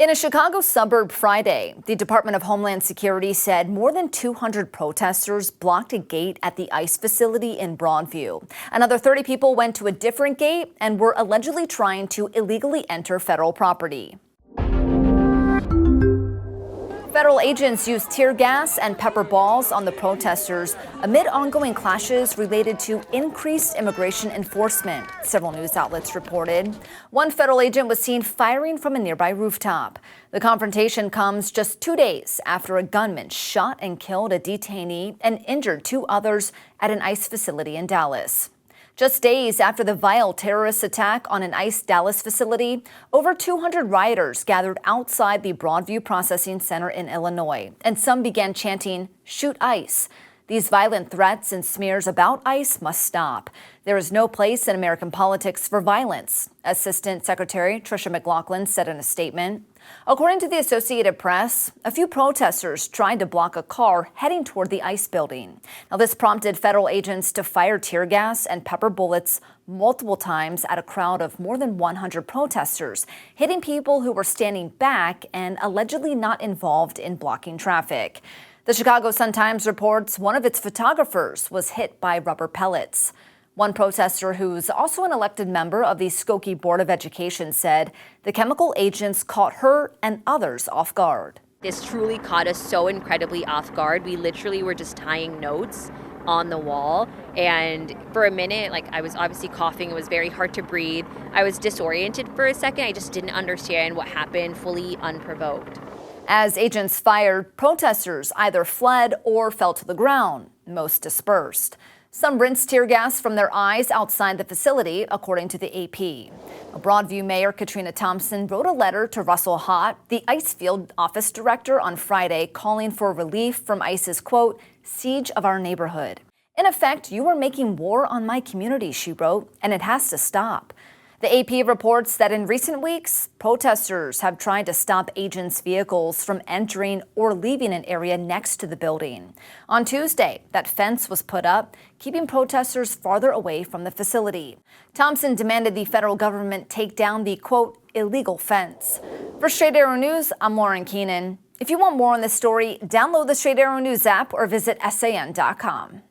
In a Chicago suburb Friday, the Department of Homeland Security said more than 200 protesters blocked a gate at the ICE facility in Broadview. Another 30 people went to a different gate and were allegedly trying to illegally enter federal property. Federal agents used tear gas and pepper balls on the protesters amid ongoing clashes related to increased immigration enforcement, several news outlets reported. One federal agent was seen firing from a nearby rooftop. The confrontation comes just 2 days after a gunman shot and killed a detainee and injured two others at an ICE facility in Dallas. Just days after the vile terrorist attack on an ICE Dallas facility, over 200 rioters gathered outside the Broadview Processing Center in Illinois, and some began chanting, "Shoot ICE." These violent threats and smears about ICE must stop. There is no place in American politics for violence, Assistant Secretary Tricia McLaughlin said in a statement. According to the Associated Press, a few protesters tried to block a car heading toward the ICE building. Now, this prompted federal agents to fire tear gas and pepper bullets multiple times at a crowd of more than 100 protesters, hitting people who were standing back and allegedly not involved in blocking traffic. The Chicago Sun-Times reports one of its photographers was hit by rubber pellets. One protester, who's also an elected member of the Skokie Board of Education, said the chemical agents caught her and others off guard. This truly caught us so incredibly off guard. We literally were just tying notes on the wall. And for a minute, I was obviously coughing. It was very hard to breathe. I was disoriented for a second. I just didn't understand what happened fully unprovoked. As agents fired, protesters either fled or fell to the ground. Most dispersed. Some rinsed tear gas from their eyes outside the facility, according to the AP. Broadview Mayor Katrina Thompson wrote a letter to Russell Hott, the ICE field office director, on Friday, calling for relief from ICE's, quote, siege of our neighborhood. In effect, you are making war on my community, she wrote, and it has to stop. The AP reports that in recent weeks, protesters have tried to stop agents' vehicles from entering or leaving an area next to the building. On Tuesday, that fence was put up, keeping protesters farther away from the facility. Thompson demanded the federal government take down the, quote, illegal fence. For Straight Arrow News, I'm Lauren Keenan. If you want more on this story, download the Straight Arrow News app or visit SAN.com.